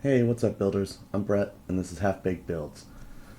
Hey, what's up builders? I'm Brett and this is Half Baked Builds.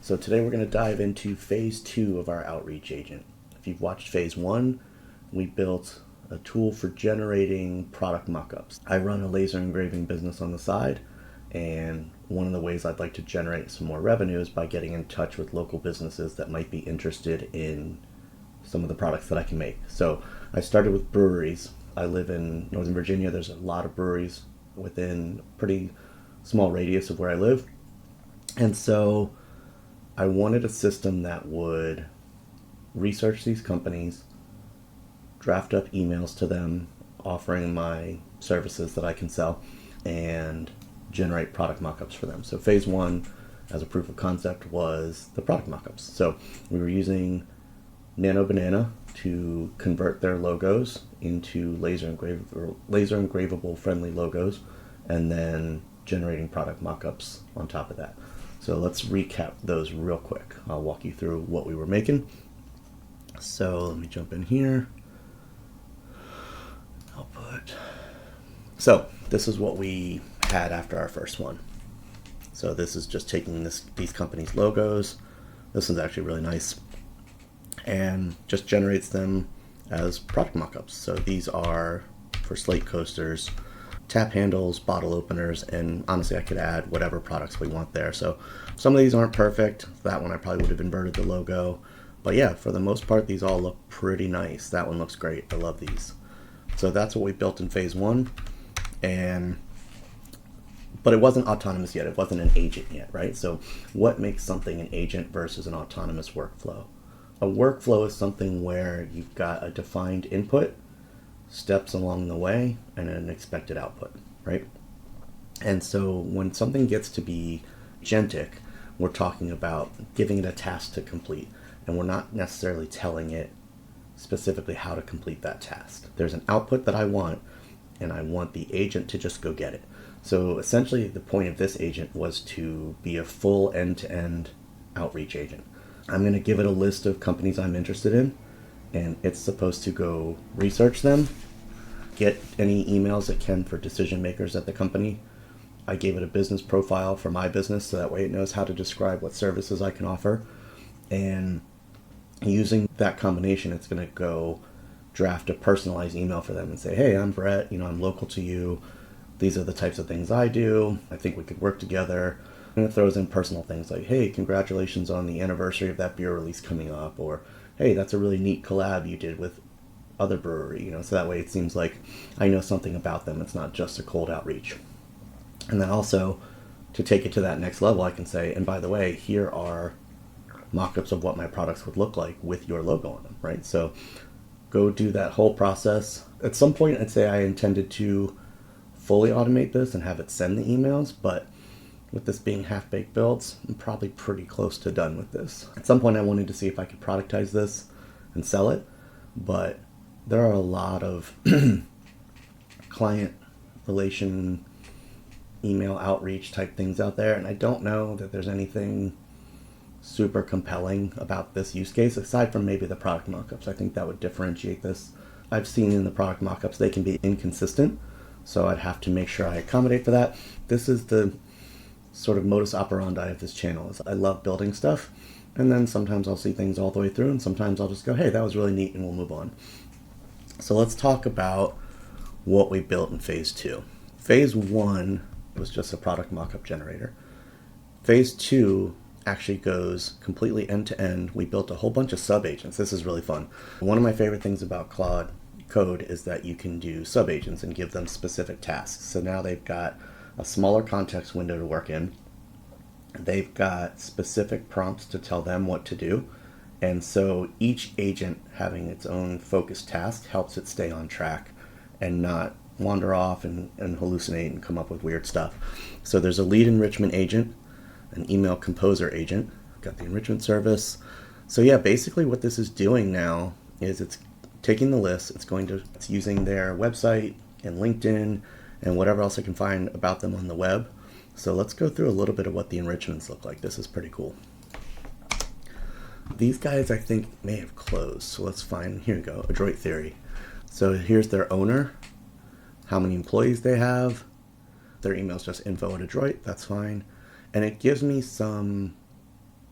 So today we're going to dive into phase 2 of our outreach agent. If you've watched phase 1, we built a tool for generating product mockups. I run a laser engraving business on the side, and one of the ways I'd like to generate some more revenue is by getting in touch with local businesses that might be interested in some of the products that I can make. So I started with breweries. I live in Northern Virginia. There's a lot of breweries within a pretty small radius of where I live. And so I wanted a system that would research these companies, draft up emails to them offering my services that I can sell, and generate product mockups for them. So phase 1 as a proof of concept was the product mockups. So we were using Nano Banana to convert their logos into laser engravable friendly logos, and then generating product mockups on top of that. So let's recap those real quick. I'll walk you through what we were making. So let me jump in here. Output. So this is what we had after our first one. So this is just taking these companies' logos. This is actually really nice, and just generates them as product mockups. So these are for slate coasters, tap handles, bottle openers, and honestly I could add whatever products we want there. So some of these aren't perfect. That one I probably would have inverted the logo, but yeah, for the most part these all look pretty nice. That one looks great. I love these. So that's what we built in phase 1, but it wasn't autonomous yet. It wasn't an agent yet, right? So what makes something an agent versus an autonomous workflow? A workflow is something where you've got a defined input, steps along the way, and an expected output, right? And so when something gets to be agentic, we're talking about giving it a task to complete, and we're not necessarily telling it specifically how to complete that task. There's an output that I want, and I want the agent to just go get it. So essentially the point of this agent was to be a full end-to-end outreach agent. I'm going to give it a list of companies I'm interested in, and it's supposed to go research them, get any emails it can for decision makers at the company. I gave it a business profile for my business, so that way it knows how to describe what services I can offer. And using that combination, it's going to go draft a personalized email for them and say, hey, I'm Brett, I'm local to you. These are the types of things I do. I think we could work together. And it throws in personal things like, hey, congratulations on the anniversary of that beer release coming up, or hey, that's a really neat collab you did with other brewery, so that way it seems like I know something about them. It's not just a cold outreach. And then also, to take it to that next level, I can say, and by the way, here are mock-ups of what my products would look like with your logo on them, right? So go do that whole process. At some point, I'd say I intended to fully automate this and have it send the emails, but with this being half-baked builds, I'm probably pretty close to done with this. At some point I wanted to see if I could productize this and sell it, but there are a lot of client relation email outreach type things out there, and I don't know that there's anything super compelling about this use case aside from maybe the product mockups. I think that would differentiate this. I've seen in the product mockups they can be inconsistent, so I'd have to make sure I accommodate for that. This is the sort of modus operandi of this channel. Is I love building stuff, and then sometimes I'll see things all the way through, and sometimes I'll just go, hey, that was really neat, and we'll move on. So let's talk about what we built in phase 2. Phase 1 was just a product mockup generator. Phase 2 actually goes completely end-to-end. We built a whole bunch of sub-agents. This is really fun. One of my favorite things about Claude Code is that you can do sub-agents and give them specific tasks. So now they've got a smaller context window to work in. They've got specific prompts to tell them what to do. And so each agent having its own focused task helps it stay on track and not wander off and hallucinate and come up with weird stuff. So there's a lead enrichment agent, an email composer agent, got the enrichment service. So yeah, basically what this is doing now is it's taking the list, it's using their website and LinkedIn and whatever else I can find about them on the web. So let's go through a little bit of what the enrichments look like. This is pretty cool. These guys I think may have closed, so let's find, here we go, Adroit Theory. So here's their owner, how many employees they have, their email is just info@adroit, that's fine. And it gives me some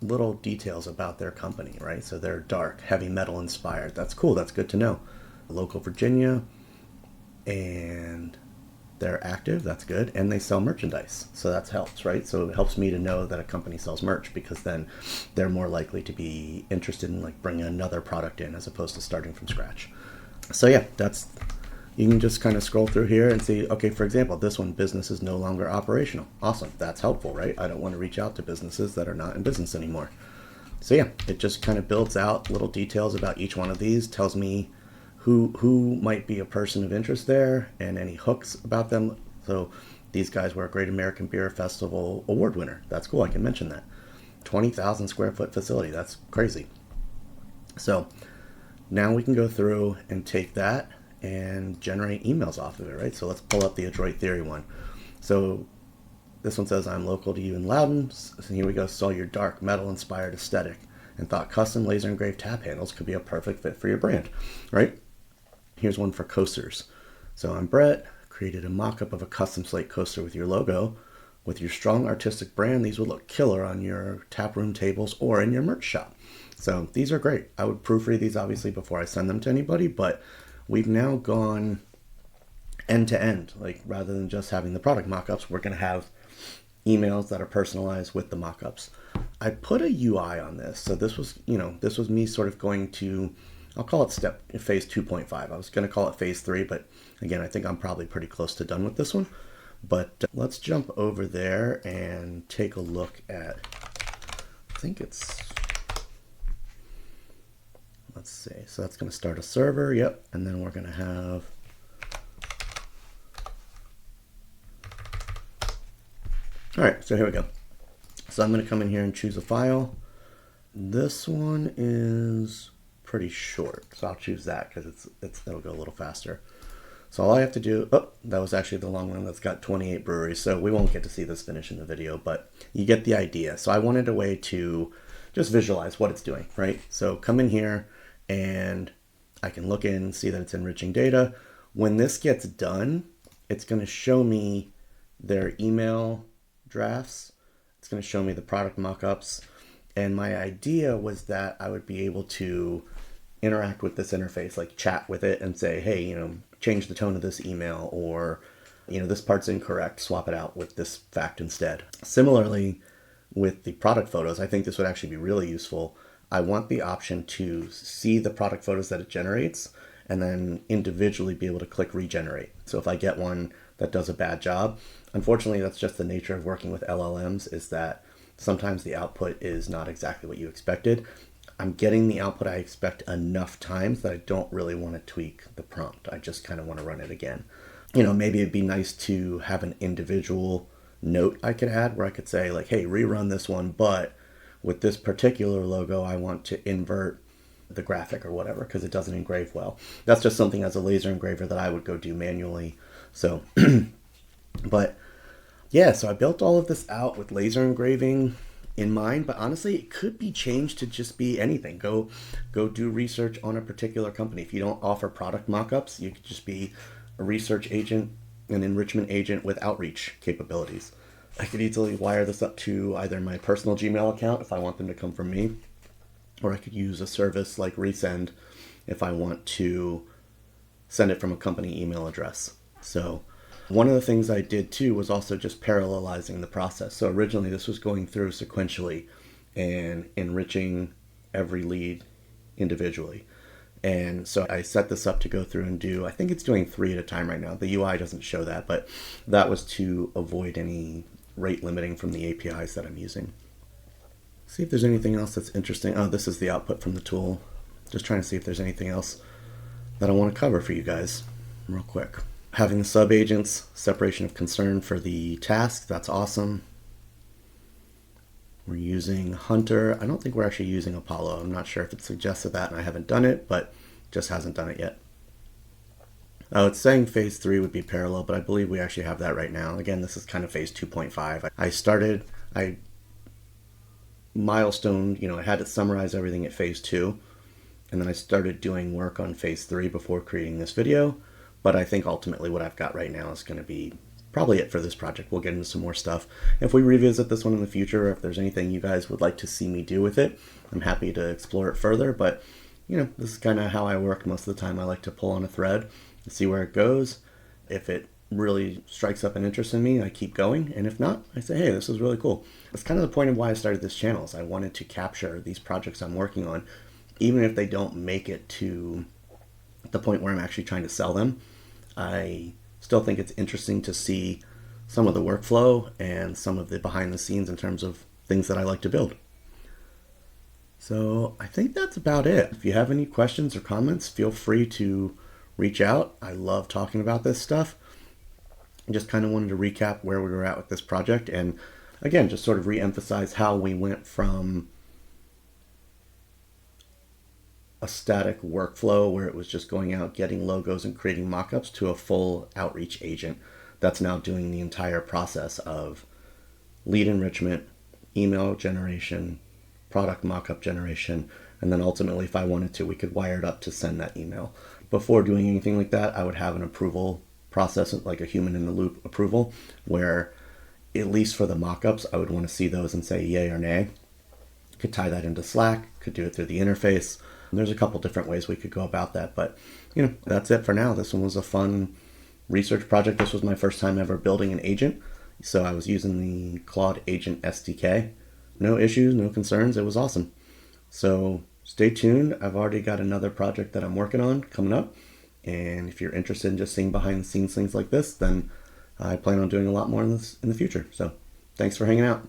little details about their company, right? So they're dark, heavy metal inspired. That's cool, that's good to know. Local Virginia, and they're active, that's good, and they sell merchandise, so that helps, right? So it helps me to know that a company sells merch, because then they're more likely to be interested in like bringing another product in as opposed to starting from scratch. So yeah, you can just kind of scroll through here and see, okay, for example, this one, business is no longer operational. Awesome, that's helpful, right? I don't want to reach out to businesses that are not in business anymore. So yeah, it just kind of builds out little details about each one of these, tells me who might be a person of interest there, and any hooks about them. So these guys were a Great American Beer Festival award winner. That's cool, I can mention that. 20,000 square foot facility, that's crazy. So now we can go through and take that and generate emails off of it, right? So let's pull up the Adroit Theory one. So this one says, I'm local to you in Loudon. So here we go, saw your dark metal inspired aesthetic and thought custom laser engraved tab handles could be a perfect fit for your brand, right? Here's one for coasters. So I'm Brett, created a mock-up of a custom slate coaster with your logo. With your strong artistic brand, these would look killer on your taproom tables or in your merch shop. So these are great. I would proofread these obviously before I send them to anybody, but we've now gone end to end. Like, rather than just having the product mock-ups, we're going to have emails that are personalized with the mock-ups. I put a UI on this. So this was me sort of going to, I'll call it phase 2.5. I was going to call it phase 3, but again, I think I'm probably pretty close to done with this one. But let's jump over there and take a look at, I think it's, let's see. So that's going to start a server. Yep. And then we're going to have, all right, so here we go. So I'm going to come in here and choose a file. This one is pretty short, so I'll choose that because it'll go a little faster. So all I have to do, oh, that was actually the long one that's got 28 breweries, so we won't get to see this finish in the video, but you get the idea. So I wanted a way to just visualize what it's doing, right? So come in here and I can look in and see that it's enriching data. When this gets done, it's going to show me their email drafts. It's going to show me the product mockups. And my idea was that I would be able to interact with this interface, like chat with it and say, hey, change the tone of this email, or, this part's incorrect, swap it out with this fact instead. Similarly, with the product photos, I think this would actually be really useful. I want the option to see the product photos that it generates and then individually be able to click regenerate. So if I get one that does a bad job, unfortunately, that's just the nature of working with LLMs, is that sometimes the output is not exactly what you expected. I'm getting the output I expect enough times that I don't really want to tweak the prompt. I just kind of want to run it again. Maybe it'd be nice to have an individual note I could add where I could say like, hey, rerun this one, but with this particular logo, I want to invert the graphic or whatever because it doesn't engrave well. That's just something as a laser engraver that I would go do manually. So, but yeah, so I built all of this out with laser engraving in mind, but honestly, it could be changed to just be anything. Go do research on a particular company. If you don't offer product mockups, you could just be a research agent, an enrichment agent with outreach capabilities. I could easily wire this up to either my personal Gmail account if I want them to come from me, or I could use a service like Resend if I want to send it from a company email address. So one of the things I did too was also just parallelizing the process. So originally this was going through sequentially and enriching every lead individually. And so I set this up to go through and do, I think it's doing 3 at a time right now. The UI doesn't show that, but that was to avoid any rate limiting from the APIs that I'm using. See if there's anything else that's interesting. Oh, this is the output from the tool. Just trying to see if there's anything else that I want to cover for you guys real quick. Having the sub-agents, separation of concern for the task, that's awesome. We're using Hunter. I don't think we're actually using Apollo. I'm not sure if it suggested that and I haven't done it, but just hasn't done it yet. Oh, it's saying phase 3 would be parallel, but I believe we actually have that right now. Again, this is kind of phase 2.5. I milestoned, I had to summarize everything at phase 2, and then I started doing work on phase 3 before creating this video. But I think ultimately what I've got right now is going to be probably it for this project. We'll get into some more stuff. If we revisit this one in the future, or if there's anything you guys would like to see me do with it, I'm happy to explore it further. But, this is kind of how I work most of the time. I like to pull on a thread and see where it goes. If it really strikes up an interest in me, I keep going. And if not, I say, hey, this is really cool. That's kind of the point of why I started this channel, is I wanted to capture these projects I'm working on, even if they don't make it to the point where I'm actually trying to sell them. I still think it's interesting to see some of the workflow and some of the behind the scenes in terms of things that I like to build. So I think that's about it. If you have any questions or comments, feel free to reach out. I love talking about this stuff. I just kind of wanted to recap where we were at with this project, and again, just sort of re-emphasize how we went from a static workflow where it was just going out, getting logos and creating mockups, to a full outreach agent that's now doing the entire process of lead enrichment, email generation, product mockup generation, and then ultimately, if I wanted to, we could wire it up to send that email. Before doing anything like that, I would have an approval process, like a human in the loop approval, where at least for the mockups, I would want to see those and say yay or nay. Could tie that into Slack, could do it through the interface. There's a couple different ways we could go about that, but that's it for now. This one was a fun research project. This was my first time ever building an agent, so I was using the Claude Agent SDK. No issues, no concerns. It was awesome. So stay tuned. I've already got another project that I'm working on coming up, and if you're interested in just seeing behind the scenes things like this, then I plan on doing a lot more in the future. So thanks for hanging out.